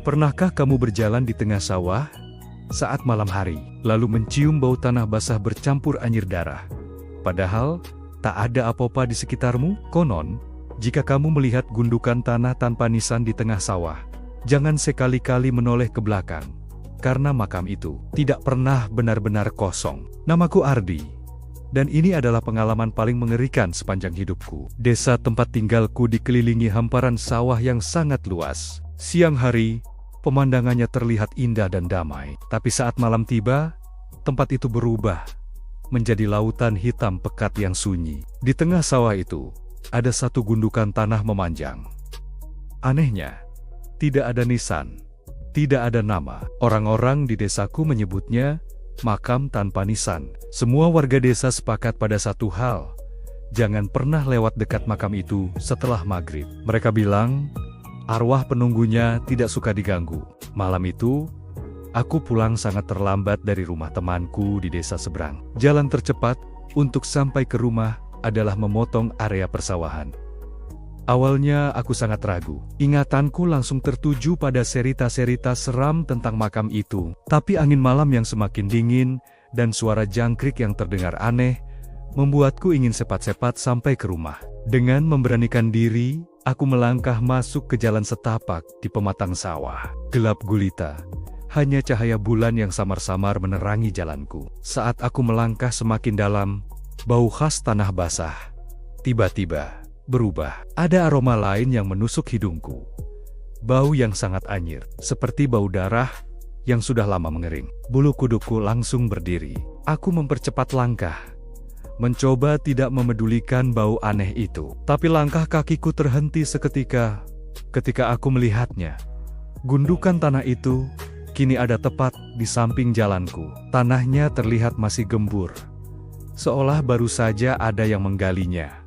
Pernahkah kamu berjalan di tengah sawah saat malam hari, lalu mencium bau tanah basah bercampur anyir darah? Padahal, tak ada apa-apa di sekitarmu. Konon, jika kamu melihat gundukan tanah tanpa nisan di tengah sawah, jangan sekali-kali menoleh ke belakang, karena makam itu tidak pernah benar-benar kosong. Namaku Ardi, dan ini adalah pengalaman paling mengerikan sepanjang hidupku. Desa tempat tinggalku dikelilingi hamparan sawah yang sangat luas. Siang hari, pemandangannya terlihat indah dan damai. Tapi saat malam tiba, tempat itu berubah menjadi lautan hitam pekat yang sunyi. Di tengah sawah itu, ada satu gundukan tanah memanjang. Anehnya, tidak ada nisan, tidak ada nama. Orang-orang di desaku menyebutnya makam tanpa nisan. Semua warga desa sepakat pada satu hal: jangan pernah lewat dekat makam itu setelah maghrib. Mereka bilang, arwah penunggunya tidak suka diganggu. Malam itu, aku pulang sangat terlambat dari rumah temanku di desa seberang. Jalan tercepat untuk sampai ke rumah adalah memotong area persawahan. Awalnya aku sangat ragu. Ingatanku langsung tertuju pada cerita-cerita seram tentang makam itu. Tapi angin malam yang semakin dingin dan suara jangkrik yang terdengar aneh membuatku ingin cepat-cepat sampai ke rumah. Dengan memberanikan diri, aku melangkah masuk ke jalan setapak di pematang sawah. Gelap gulita. Hanya cahaya bulan yang samar-samar menerangi jalanku. Saat aku melangkah semakin dalam, bau khas tanah basah tiba-tiba berubah. Ada aroma lain yang menusuk hidungku. Bau yang sangat anyir, seperti bau darah yang sudah lama mengering. Bulu kuduku langsung berdiri. Aku mempercepat langkah, mencoba tidak memedulikan bau aneh itu. Tapi langkah kakiku terhenti seketika ketika aku melihatnya. Gundukan tanah itu kini ada tepat di samping jalanku. Tanahnya terlihat masih gembur, seolah baru saja ada yang menggalinya.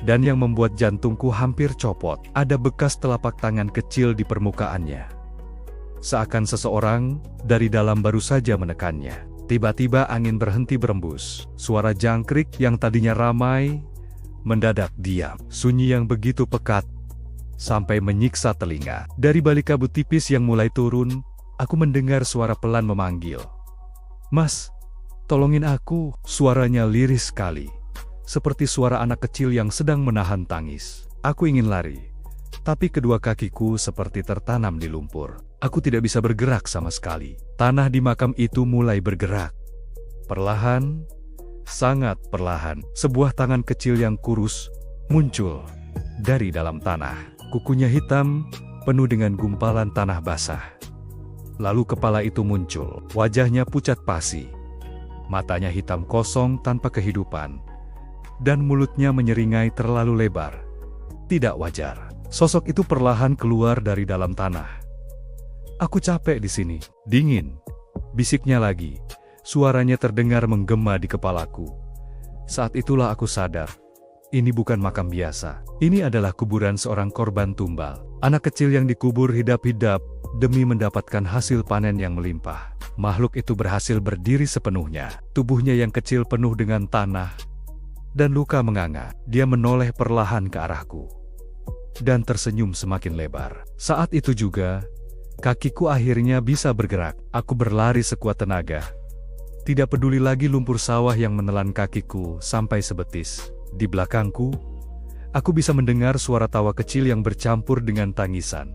Dan yang membuat jantungku hampir copot, ada bekas telapak tangan kecil di permukaannya. Seakan seseorang dari dalam baru saja menekannya. Tiba-tiba angin berhenti berembus. Suara jangkrik yang tadinya ramai mendadak diam. Sunyi yang begitu pekat sampai menyiksa telinga. Dari balik kabut tipis yang mulai turun, aku mendengar suara pelan memanggil. "Mas, tolongin aku." Suaranya lirih sekali, seperti suara anak kecil yang sedang menahan tangis. Aku ingin lari, tapi kedua kakiku seperti tertanam di lumpur. Aku tidak bisa bergerak sama sekali. Tanah di makam itu mulai bergerak. Perlahan, sangat perlahan, sebuah tangan kecil yang kurus muncul dari dalam tanah. Kukunya hitam, penuh dengan gumpalan tanah basah. Lalu kepala itu muncul. Wajahnya pucat pasi, matanya hitam kosong tanpa kehidupan, dan mulutnya menyeringai terlalu lebar. Tidak wajar. Sosok itu perlahan keluar dari dalam tanah. "Aku capek di sini." "Dingin," bisiknya lagi. Suaranya terdengar menggema di kepalaku. Saat itulah aku sadar, ini bukan makam biasa. Ini adalah kuburan seorang korban tumbal. Anak kecil yang dikubur hidup-hidup demi mendapatkan hasil panen yang melimpah. Makhluk itu berhasil berdiri sepenuhnya. Tubuhnya yang kecil penuh dengan tanah dan luka menganga. Dia menoleh perlahan ke arahku dan tersenyum semakin lebar. Saat itu juga, kakiku akhirnya bisa bergerak. Aku berlari sekuat tenaga. Tidak peduli lagi lumpur sawah yang menelan kakiku sampai sebetis. Di belakangku, aku bisa mendengar suara tawa kecil yang bercampur dengan tangisan.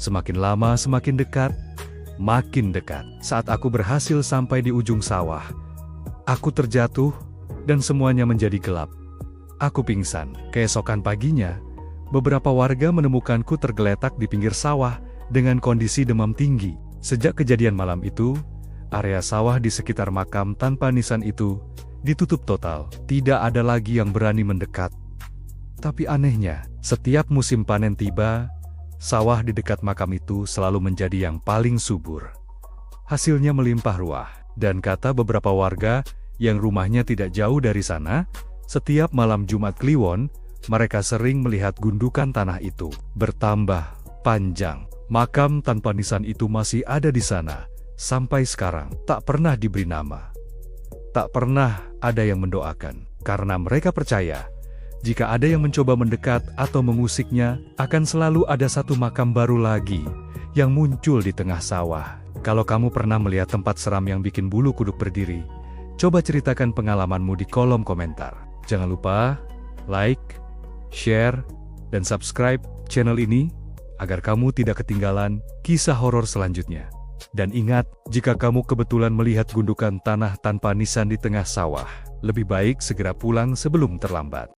Semakin lama semakin dekat, makin dekat. Saat aku berhasil sampai di ujung sawah, aku terjatuh dan semuanya menjadi gelap. Aku pingsan. Keesokan paginya, beberapa warga menemukanku tergeletak di pinggir sawah dengan kondisi demam tinggi. Sejak kejadian malam itu, area sawah di sekitar makam tanpa nisan itu ditutup total. Tidak ada lagi yang berani mendekat. Tapi anehnya, setiap musim panen tiba, sawah di dekat makam itu selalu menjadi yang paling subur. Hasilnya melimpah ruah. Dan kata beberapa warga yang rumahnya tidak jauh dari sana, setiap malam Jumat Kliwon, mereka sering melihat gundukan tanah itu bertambah panjang. Makam tanpa nisan itu masih ada di sana sampai sekarang. Tak pernah diberi nama, tak pernah ada yang mendoakan, karena mereka percaya Jika ada yang mencoba mendekat atau mengusiknya, akan selalu ada satu makam baru lagi yang muncul di tengah sawah. Kalau kamu pernah melihat tempat seram yang bikin bulu kuduk berdiri, coba ceritakan pengalamanmu di kolom komentar. Jangan lupa like, share, dan subscribe channel ini agar kamu tidak ketinggalan kisah horor selanjutnya. Dan ingat, jika kamu kebetulan melihat gundukan tanah tanpa nisan di tengah sawah, lebih baik segera pulang sebelum terlambat.